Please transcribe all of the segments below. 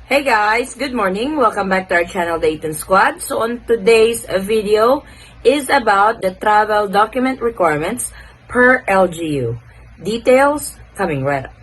Hey guys, good morning. Welcome back to our channel, Dayton Squad. So on today's video is about the travel document requirements per LGU. Details coming right up.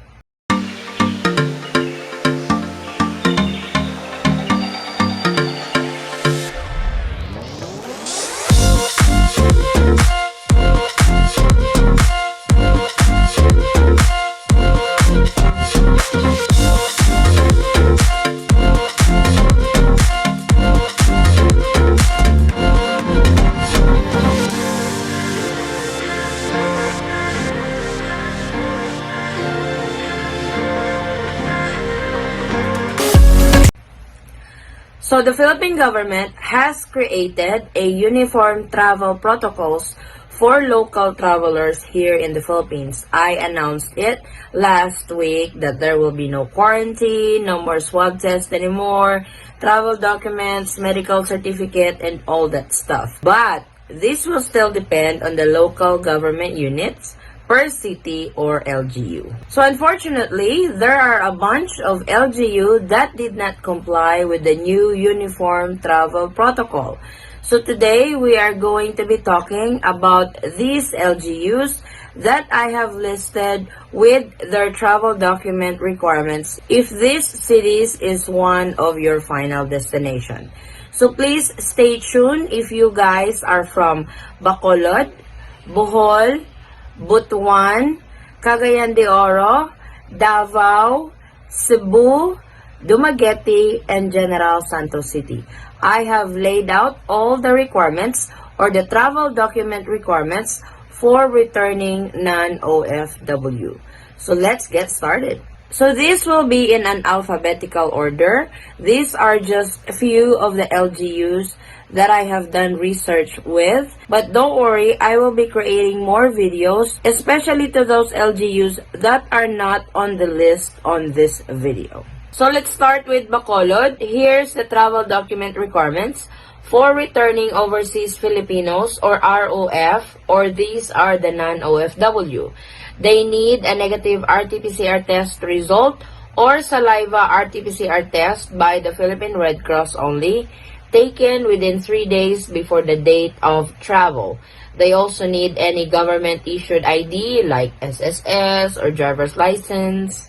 So the Philippine government has created a uniform travel protocols for local travelers here in the Philippines. I announced it last week that there will be no quarantine, no more swab test anymore, travel documents, medical certificate, and all that stuff. But this will still depend on the local government units per city or LGU. So unfortunately, there are a bunch of LGU that did not comply with the new uniform travel protocol. So today, we are going to be talking about these LGUs that I have listed with their travel document requirements if this cities is one of your final destination. So please stay tuned if you guys are from Bacolod, Bohol, Butuan, Cagayan de Oro, Davao, Cebu, Dumaguete, and General Santos City. I have laid out all the requirements or the travel document requirements for returning non-OFW. So let's get started. So this will be in an alphabetical order. These are just a few of the LGUs that I have done research with. But don't worry, I will be creating more videos, especially to those LGUs that are not on the list on this video. So let's start with Bacolod. Here's the travel document requirements for returning overseas Filipinos or ROF, or these are the non-OFW. They need a negative rt-pcr test result or saliva rt-pcr test by the Philippine Red Cross only, taken within 3 days before the date of travel. They also need any government-issued ID like SSS or driver's license.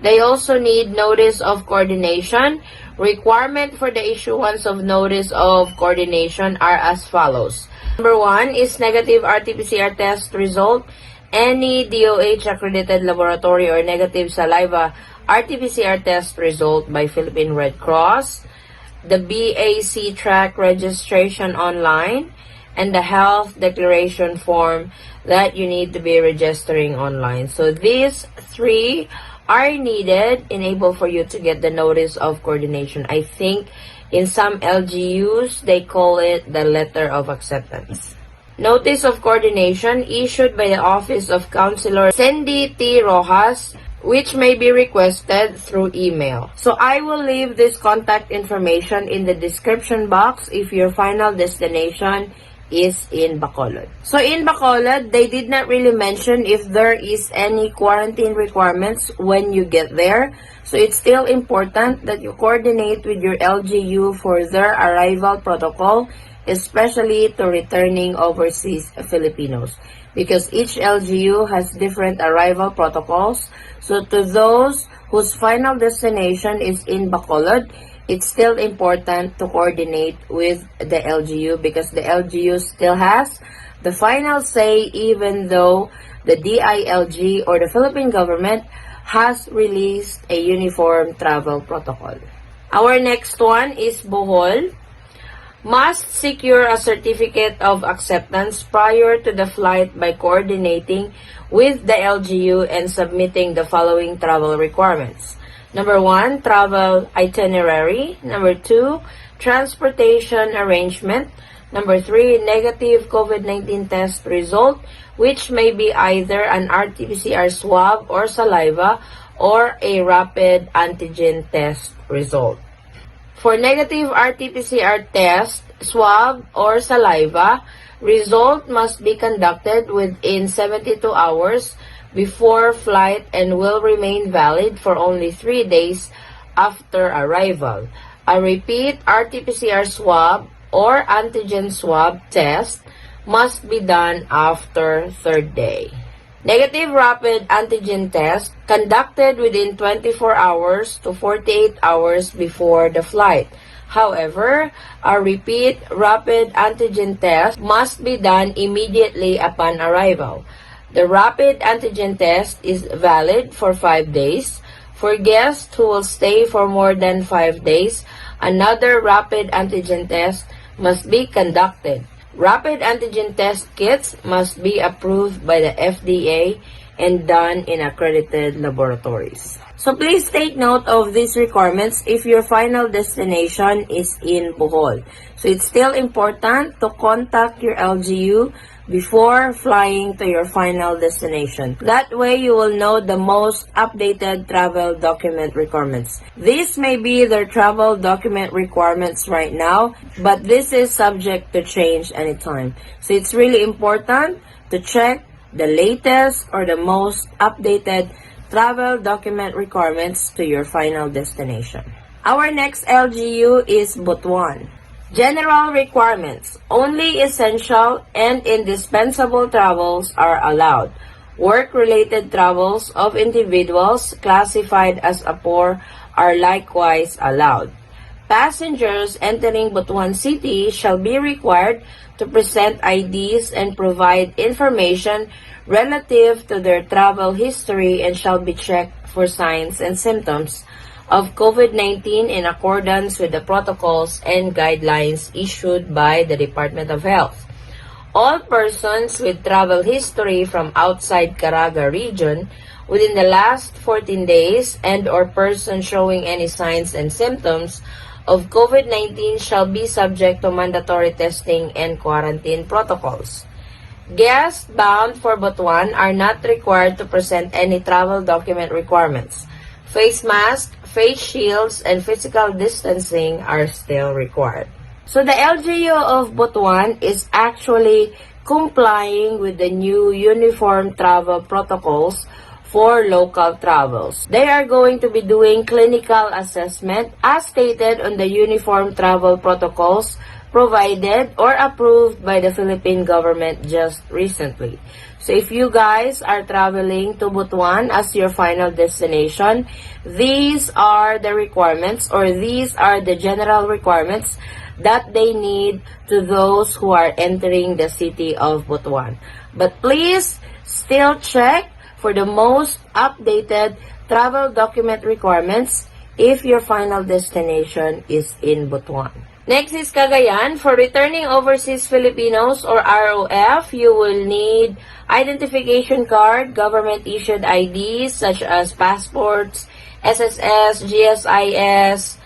They also need notice of coordination. Requirement for the issuance of notice of coordination are as follows. Number 1 is negative rt-pcr test result. Any DOH-accredited laboratory or negative saliva rt-pcr test result by Philippine Red Cross, the BAC track registration online, and the health declaration form that you need to be registering online. So these 3 are needed, enable for you to get the notice of coordination. I think in some LGUs, they call it the letter of acceptance. Notice of coordination issued by the Office of Councilor Cindy T. Rojas, which may be requested through email. So I will leave this contact information in the description box if your final destination is in Bacolod. So in Bacolod, they did not really mention if there is any quarantine requirements when you get there. So it's still important that you coordinate with your LGU for their arrival protocol, especially to returning overseas Filipinos, because each LGU has different arrival protocols. So to those whose final destination is in Bacolod, it's still important to coordinate with the LGU because the LGU still has the final say, even though the DILG or the Philippine government has released a uniform travel protocol. Our next one is Bohol. Must secure a certificate of acceptance prior to the flight by coordinating with the LGU and submitting the following travel requirements. Number 1, travel itinerary. Number 2, transportation arrangement. Number 3, negative COVID-19 test result, which may be either an rt-pcr swab or saliva or a rapid antigen test result. For negative rt-pcr test, swab, or saliva, result must be conducted within 72 hours before flight and will remain valid for only 3 days after arrival. A repeat rt-pcr swab or antigen swab test must be done after third day. Negative rapid antigen test conducted within 24 hours to 48 hours before the flight. However, a repeat rapid antigen test must be done immediately upon arrival. The rapid antigen test is valid for 5 days. For guests who will stay for more than 5 days, another rapid antigen test must be conducted. Rapid antigen test kits must be approved by the FDA and done in accredited laboratories. So please take note of these requirements if your final destination is in Bohol. So it's still important to contact your LGU before flying to your final destination. That way you will know the most updated travel document requirements. This may be their travel document requirements right now, but this is subject to change anytime. So it's really important to check the latest or the most updated travel document requirements to your final destination. Our next LGU is Butuan. General requirements. Only essential and indispensable travels are allowed. Work-related travels of individuals classified as a poor are likewise allowed. Passengers entering Butuan City shall be required to present IDs and provide information relative to their travel history and shall be checked for signs and symptoms of COVID-19 in accordance with the protocols and guidelines issued by the Department of Health. All persons with travel history from outside Caraga region within the last 14 days and or persons showing any signs and symptoms of COVID-19 shall be subject to mandatory testing and quarantine protocols. Guests bound for Butuan are not required to present any travel document requirements. Face masks, face shields, and physical distancing are still required. So the LGU of Butuan is actually complying with the new uniform travel protocols for local travels. They are going to be doing clinical assessment as stated on the uniform travel protocols provided or approved by the Philippine government just recently. So if you guys are traveling to Butuan as your final destination, these are the requirements or these are the general requirements that they need to those who are entering the city of Butuan. But please still check for the most updated travel document requirements if your final destination is in Butuan. Next is Cagayan. For returning overseas Filipinos or ROF, you will need identification card, government-issued IDs such as passports, SSS, GSIS,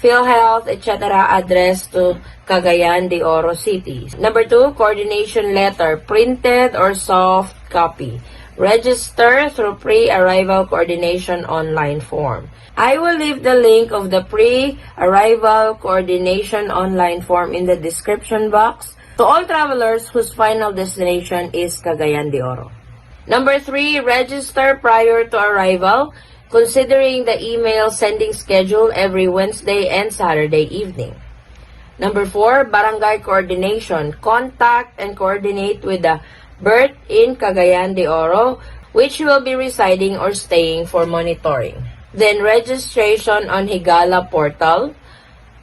PhilHealth, etc. addressed to Cagayan de Oro City. Number 2, coordination letter, printed or soft copy. Register through pre-arrival coordination online form. I will leave the link of the pre-arrival coordination online form in the description box to all travelers whose final destination is Cagayan de Oro. Number 3, register prior to arrival, considering the email sending schedule every Wednesday and Saturday evening. Number 4, barangay coordination. Contact and coordinate with the birth in Cagayan de Oro, which will be residing or staying for monitoring. Then registration on Higala portal.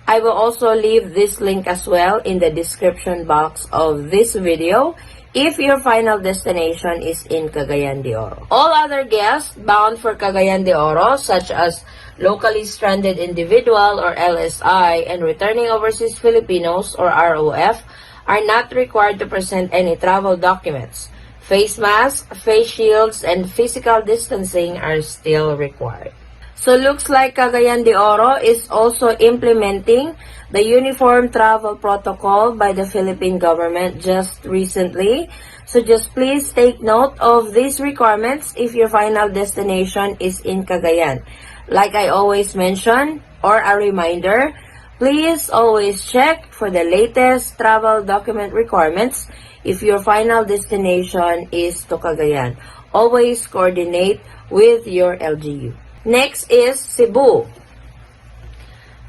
I will also leave this link as well in the description box of this video if your final destination is in Cagayan de Oro. All other guests bound for Cagayan de Oro, such as locally stranded individual or LSI and returning overseas Filipinos or ROF, are not required to present any travel documents. Face masks, face shields, and physical distancing are still required. So looks like Cagayan de Oro is also implementing the Uniform Travel Protocol by the Philippine government just recently. So just please take note of these requirements if your final destination is in Cagayan. Like I always mention, or a reminder, please always check for the latest travel document requirements if your final destination is to Cagayan. Always coordinate with your LGU. Next is Cebu.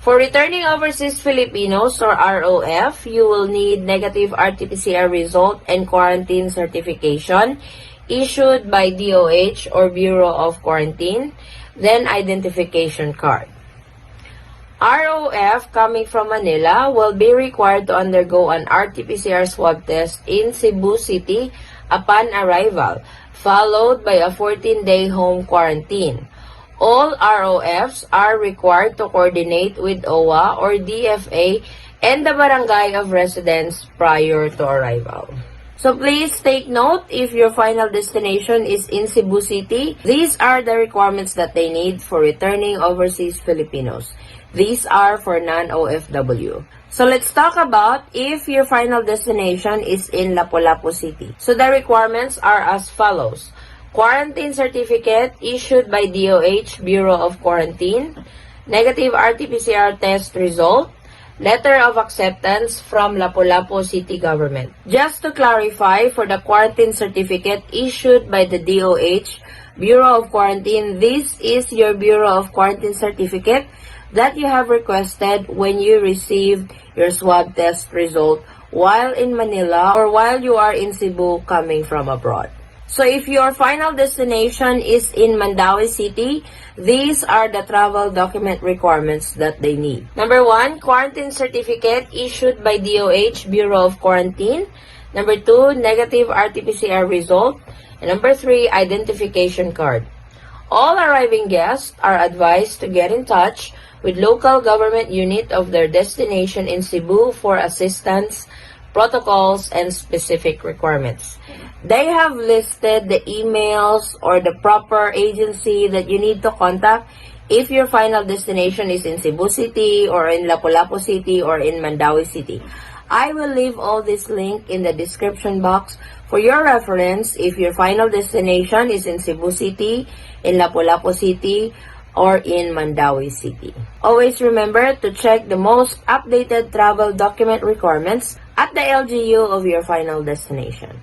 For returning overseas Filipinos or ROF, you will need negative rt-pcr result and quarantine certification issued by DOH or Bureau of Quarantine, then identification card. ROF coming from Manila will be required to undergo an rt-pcr swab test in Cebu City upon arrival, followed by a 14-day home quarantine. All ROFs are required to coordinate with OWA or DFA and the barangay of residence prior to arrival. So please take note, if your final destination is in Cebu City, these are the requirements that they need for returning overseas Filipinos. These are for non-OFW. So let's talk about if your final destination is in Lapu-Lapu City. So the requirements are as follows. Quarantine certificate issued by DOH Bureau of Quarantine, negative rt-pcr test result, letter of acceptance from Lapu-Lapu City Government. Just to clarify, for the quarantine certificate issued by the DOH Bureau of Quarantine, this is your Bureau of Quarantine certificate that you have requested when you received your swab test result while in Manila or while you are in Cebu coming from abroad. So if your final destination is in Mandaue City, these are the travel document requirements that they need. Number 1, quarantine certificate issued by DOH Bureau of Quarantine. Number 2, negative rt-pcr result. And number 3, identification card. All arriving guests are advised to get in touch with local government unit of their destination in Cebu for assistance, protocols, and specific requirements. They have listed the emails or the proper agency that you need to contact if your final destination is in Cebu City or in Lapu-Lapu City or in Mandaue City. I will leave all this link in the description box for your reference if your final destination is in Cebu City, in Lapu-Lapu City, or in Mandaue City. Always remember to check the most updated travel document requirements at the LGU of your final destination.